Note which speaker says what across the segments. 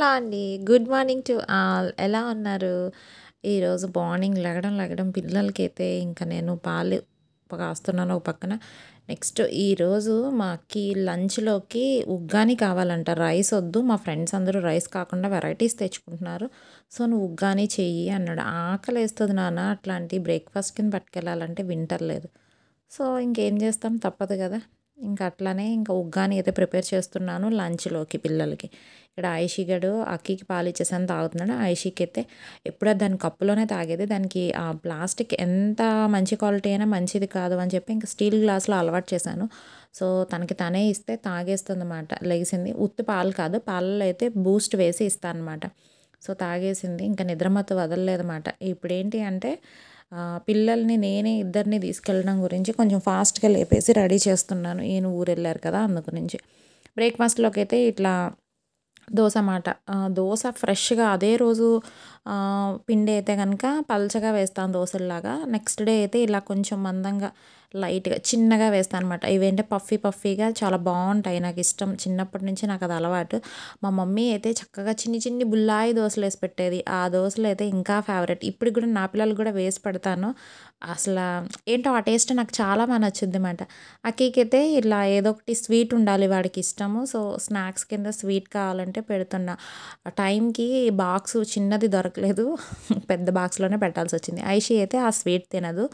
Speaker 1: Hello అండి. Good morning to all. ఎలా ఉన్నారు? ఈరోజు మార్నింగ్ లెగడం పిల్లలకైతే ఇంక నేను పాలు కాస్తున్నాను ఒక పక్కన. నెక్స్ట్ ఈరోజు మాకి లంచ్‌లోకి ఉగ్గాని కావాలంట. రైస్ ఒద్దు. మా ఫ్రెండ్స్ అందరూ రైస్ కాకుండా వెరైటీస్ తెచ్చుకుంటున్నారు. సో, "నువ్వు ఉగ్గాని చెయ్యి" అన్నాడు. ఆకలేస్తది నాన్న అట్లాంటి బ్రేక్‌ఫాస్ట్ కింద పట్టుకెళ్ళాలంటే వింటర్లేదు. సో, ఇంకేం చేస్తాం తప్పదు కదా! అట్లానే ఉగ్గాని అయితే ప్రిపేర్ చేస్తున్నాను లంచ్‌లోకి పిల్లలకి. ఇక్కడ ఐషీ గడు అక్కీకి పాలిచ్చేసాను తాగుతున్నాడు. ఐషీకి అయితే ఎప్పుడు దాని కప్పులోనే తాగేది. దానికి ఆ ప్లాస్టిక్ ఎంత మంచి క్వాలిటీ అయినా మంచిది కాదు అని చెప్పి స్టీల్ గ్లాస్‌లో అలవాటు చేశాను. సో, తనకి తనే ఇస్తే తాగేస్తుందన్నమాట. లెగిసింది. ఉత్తి పాలు కాదు, పాలల్లో అయితే బూస్ట్ వేసి ఇస్తా అనమాట. సో, తాగేసింది. నిద్రమత్తు వదలలేదన్నమాట. ఇప్పుడేంటి అంటే పిల్లల్ని నేనే ఇద్దరిని తీసుకెళ్ళడం గురించి కొంచెం ఫాస్ట్‌గా లేపేసి రెడీ చేస్తున్నాను. ఈయన ఊరెళ్ళారు కదా! అందు గురించి. బ్రేక్‌ఫాస్ట్‌లోకైతే ఇట్లా దోస మాట. దోస ఫ్రెష్‌గా అదే రోజు పిండి అయితే గనక పల్చగా వేస్తాను దోసల్లాగా. నెక్స్ట్ డే అయితే ఇలా కొంచెం మందంగా, లైట్‌గా, చిన్నగా వేస్తాననమాట. ఇవేంటే పఫీగా చాలా బావుంటాయి. నాకిష్టం. చిన్నప్పటి నుంచి నాకది అలవాటు. మా మమ్మీ అయితే చక్కగా చిన్ని బుల్లాయి దోసలేసి పెట్టేది. ఆ దోసలైతే ఇంకా ఫేవరెట్. ఇప్పటికి గూడా నా పిల్లలకి గూడా వేసి పెడతాను. అసలా ఏంటో ఆ టేస్ట్ నాకు చాలా నచ్చుద్దిమాట. అక్కీకైతే ఇలా ఏదో ఒకటి స్వీట్ ఉండాలి వాడికిష్టము. సో, స్నాక్స్ కింద స్వీట్ కావాలంటే పెడుతున్నా. ఆ టైంకి బాక్సు చిన్నది దొరకలేదు. పెద్ద బాక్స్‌లోనే పెట్టాల్సొచ్చింది. ఐషీ అయితే ఆ స్వీట్ తినదు.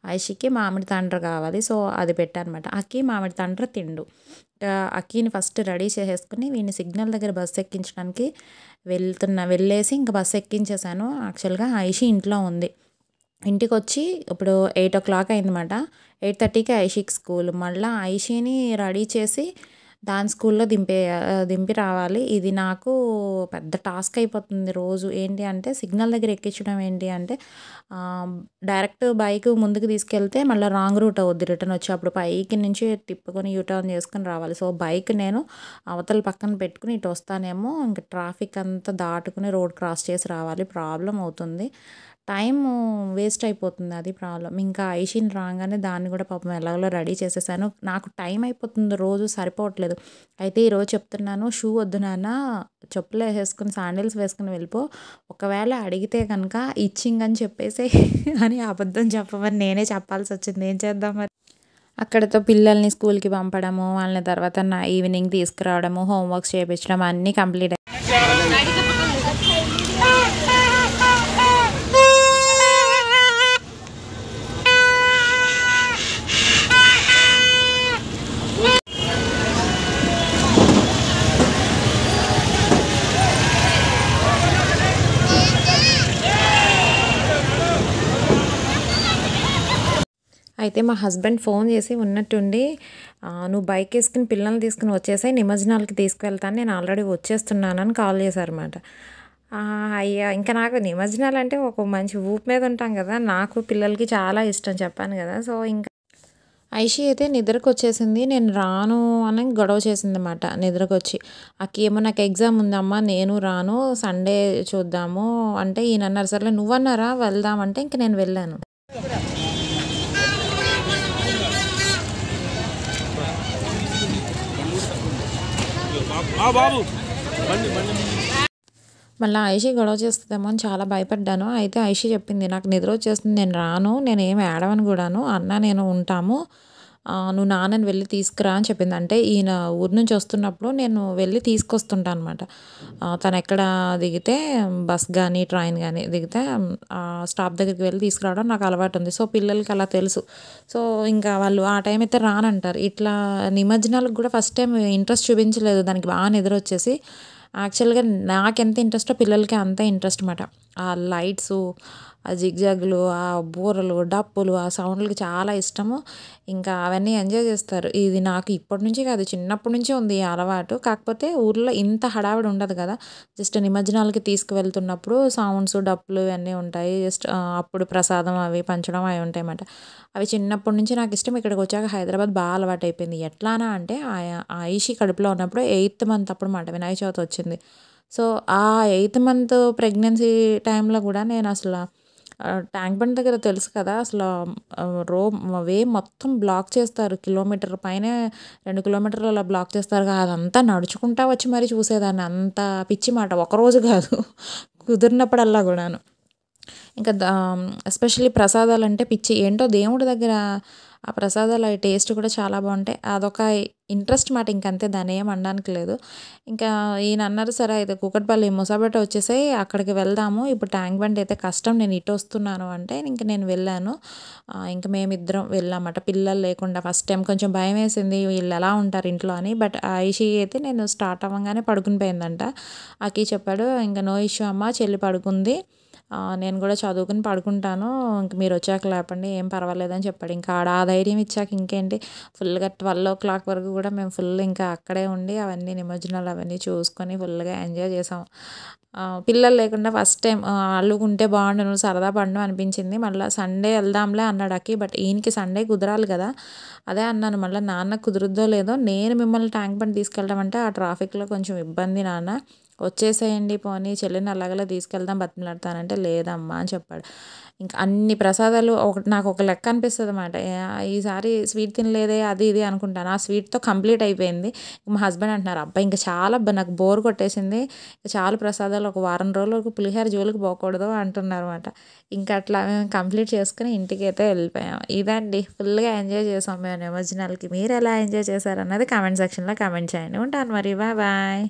Speaker 1: ఐషీకి మామిడి తాండ్ర కావాలి. సో, అది పెట్టానమాట. అక్కీ మామిడి తాండ్ర తినడు. అక్కీని ఫస్ట్ రెడీ చేసేసుకొని వీడిని సిగ్నల్ దగ్గర బస్సు ఎక్కించడానికి వెళ్ళేసి బస్సు ఎక్కించేసాను. యాక్చువల్‌గా ఐషీ ఇంట్లో ఉంది. ఇంటికొచ్చి ఇప్పుడు 8:00 అయిందన్నమాట. 8:30కి ఐషీకి స్కూలు. మళ్ళా ఐషీని రెడీ చేసి దాని స్కూల్‌లో దింపి రావాలి. ఇది నాకు పెద్ద టాస్క్ అయిపోతుంది రోజు. ఏంటి అంటే సిగ్నల్ దగ్గర ఎక్కించడం ఏంటి అంటే డైరెక్ట్ బైక్ ముందుకు తీసుకెళ్తే మళ్ళీ రాంగ్ రూట్ అవుద్ది రిటర్న్ వచ్చి. అప్పుడు పైకి నుంచి తిప్పుకొని యూటర్న్ చేసుకొని రావాలి. సో, బైక్ నేను అవతల పక్కన పెట్టుకుని ఇటు వస్తానేమో ట్రాఫిక్ అంతా దాటుకుని రోడ్ క్రాస్ చేసి రావాలి. ప్రాబ్లమ్ అవుతుంది. టైము వేస్ట్ అయిపోతుంది. అది ప్రాబ్లమ్. ఐషీని రాంగానే దాన్ని కూడా పాపం ఎలాగోలా రెడీ చేసేసాను. నాకు టైం అయిపోతుంది రోజు సరిపోవట్లేదు. అయితే ఈరోజు చెప్తున్నాను, "షూ వద్దు నాన్న, చెప్పులేసేసుకొని శాండిల్స్ వేసుకొని వెళ్ళిపో. ఒకవేళ అడిగితే కనుక ఇచ్చింగ్ అని చెప్పేసేయి" అని అబద్ధం చెప్పమని నేనే చెప్పాల్సొచ్చింది. ఏం చేద్దాం మరి? అక్కడితో పిల్లల్ని స్కూల్‌కి పంపడము, వాళ్ళని తర్వాత ఈవినింగ్ తీసుకురావడము, హోంవర్క్స్ చేపించడం అన్నీ కంప్లీట్ అయితే మా హస్బెండ్ ఫోన్ చేసి ఉన్నట్టుండి "నువ్వు బైక్ వేసుకుని పిల్లల్ని తీసుకుని వచ్చేసాయి, నిమజ్జనాలకి తీసుకువెళ్తాను, నేను ఆల్రెడీ వచ్చేస్తున్నానని" కాల్ చేశారన్నమాట. అయ్యా! నాకు నిమజ్జనాలు అంటే ఒక మంచి ఊపు మీద ఉంటాం కదా! నాకు పిల్లలకి చాలా ఇష్టం చెప్పాను కదా! సో, ఐషీ అయితే నిద్రకొచ్చేసింది. నేను రాను అని గొడవ చేసిందన్నమాట నిద్రకొచ్చి. "అక్కేమో నాకు ఎగ్జామ్ ఉందమ్మా, నేను రాను, సండే చూద్దాము" అంటే ఈయనన్నారు, "సర్లే నువ్వన్నారా వెళ్దాం" అంటే నేను వెళ్ళాను. మళ్ళీ ఐషీ గొడవ చేస్తుందేమో అని చాలా భయపడ్డాను. అయితే ఐషీ చెప్పింది, "నాకు నిద్ర వచ్చేస్తుంది, నేను రాను, నేనేమి ఏడవను కూడాను, అన్న నేను ఉంటాము, నువ్వు నాన్నని వెళ్ళి తీసుకురా" అని చెప్పింది. అంటే ఈయన ఊరు నుంచి వస్తున్నప్పుడు నేను వెళ్ళి తీసుకొస్తుంటాను అనమాట. తను ఎక్కడ దిగితే బస్ కానీ ట్రైన్ కానీ దిగితే స్టాప్ దగ్గరికి వెళ్ళి తీసుకురావడం నాకు అలవాటు ఉంది. సో, పిల్లలకి అలా తెలుసు. సో, వాళ్ళు ఆ టైం అయితే రానంటారు. ఇట్లా నిమజ్జనాలకు కూడా ఫస్ట్ టైం ఇంట్రెస్ట్ చూపించలేదు. దానికి బాగా నిద్ర వచ్చేసి యాక్చువల్‌గా నాకెంత ఇంట్రెస్టో పిల్లలకి అంతే ఇంట్రెస్ట్ మాట. ఆ లైట్సు, ఆ జిగ్‌జాగ్‌లు, ఆ బూరలు, డప్పులు, ఆ సౌండ్‌లకి చాలా ఇష్టము. అవన్నీ ఎంజాయ్ చేస్తారు. ఇది నాకు ఇప్పటి నుంచి కాదు, చిన్నప్పటి నుంచే ఉంది ఈ అలవాటు. కాకపోతే ఊర్లో ఇంత హడావిడి ఉండదు కదా! జస్ట్ నిమజ్జనాలకి తీసుకువెళ్తున్నప్పుడు సౌండ్స్, డప్పులు ఇవన్నీ ఉంటాయి. జస్ట్ అప్పుడు ప్రసాదం అవి పంచడం అవి ఉంటాయన్నమాట. అవి చిన్నప్పటి నుంచి నాకిష్టం. ఇక్కడికొచ్చాక హైదరాబాద్ బాగా అలవాటయిపోయింది. ఎట్లానా అంటే ఐషీ కడుపులో ఉన్నప్పుడు 8థ్ మంత్ అప్పుడు మాట వినాయక చవితి వచ్చింది. సో, ఆ 8థ్ మంత్ ప్రెగ్నెన్సీ టైంలో కూడా నేను అసల ట్యాంక్ బండ్ దగ్గర తెలుసు కదా! అసల రో వే మొత్తం బ్లాక్ చేస్తారు. కిలోమీటర్ పైనే 2 కిలోమీటర్లు అలా బ్లాక్ చేస్తారు. అదంతా నడుచుకుంటా వచ్చి మరీ చూసేదాన్ని. అంత పిచ్చి మాట. ఒకరోజు కాదు కుదిరినప్పుడల్లా గూడాను. ఇంకా ఎస్పెషల్లీ ప్రసాదాలంటే పిచ్చి. ఏంటో దేవుడి దగ్గర ఆ ప్రసాదాలు అవి టేస్ట్ కూడా చాలా బావుంటాయి. అదొక ఇంట్రెస్ట్ మాట ఇంకంతే, దాన్నేం అనడానికి లేదు. ఇంకా ఈయన అన్నారు, సరే అయితే కూకట్పల్లి మూసాపేట వచ్చేసేయి, అక్కడికి వెళ్దాము. ఇప్పుడు ట్యాంక్ బండ్ అయితే కష్టం, నేను ఇటొస్తున్నాను అంటే ఇంక నేను వెళ్ళాను. ఇంక మేమిద్దరం వెళ్ళామట పిల్లలు లేకుండా. ఫస్ట్ టైం కొంచెం భయమేసింది వీళ్ళు ఎలా ఉంటారు ఇంట్లో అని. బట్ ఐషి అయితే నేను స్టార్ట్ అవ్వంగానే పడుకుని పోయిందంట. అకి చెప్పాడు, ఇంక నో ఇష్యూ అమ్మ, చెల్లి పడుకుంది, నేను కూడా చదువుకుని పడుకుంటాను, ఇంక మీరు వచ్చాక లేపండి, ఏం పర్వాలేదని చెప్పాడు. ఇంకా ఆడ ఆ ధైర్యం ఇచ్చాక ఇంకేంటి, ఫుల్గా 12 వరకు కూడా మేము ఫుల్ ఇంకా అక్కడే ఉండి అవన్నీ నిమజ్జనాలు అవన్నీ చూసుకొని ఫుల్గా ఎంజాయ్ చేసాం. పిల్లలు లేకుండా ఫస్ట్ టైం వాళ్ళు ఉంటే బాగుండు, సరదా పడను అనిపించింది. మళ్ళీ సండే వెళ్దాంలే అన్నాడు అకి. బట్ ఈయనకి సండే కుదరాలి కదా. అదే అన్నాను, మళ్ళీ నాన్న కుదురుద్దో లేదో, నేను మిమ్మల్ని ట్యాంక్ బండ్ తీసుకెళ్ళడం అంటే ఆ ట్రాఫిక్లో కొంచెం ఇబ్బంది నాన్న, వచ్చేసేయండి పోనీ, చెల్లిని అలాగలా తీసుకెళ్దాం బతిమలాడతానంటే, లేదమ్మా అని చెప్పాడు. ఇంకా అన్ని ప్రసాదాలు నాకు ఒక లెక్క అనిపిస్తుంది అన్నమాట. ఈసారి స్వీట్ తినలేదే అది ఇది అనుకుంటాను. ఆ స్వీట్తో కంప్లీట్ అయిపోయింది. మా హస్బెండ్ అంటున్నారు, అబ్బాయి ఇంకా చాలా నాకు బోర్ కొట్టేసింది, చాలా ప్రసాదాలు, ఒక వారం రోజులు పులిహోర జోలికి పోకూడదు అంటున్నారు అనమాట. ఇంకా అట్లా మేము కంప్లీట్ చేసుకుని ఇంటికి అయితే వెళ్ళిపోయాం. ఇదండి, ఫుల్గా ఎంజాయ్ చేసాం మేము నిమజ్జనాలకి. మీరు ఎలా ఎంజాయ్ చేశారన్నది కామెంట్ సెక్షన్లో కామెంట్ చేయండి. ఉంటాను మరి, బాయ్ బాయ్.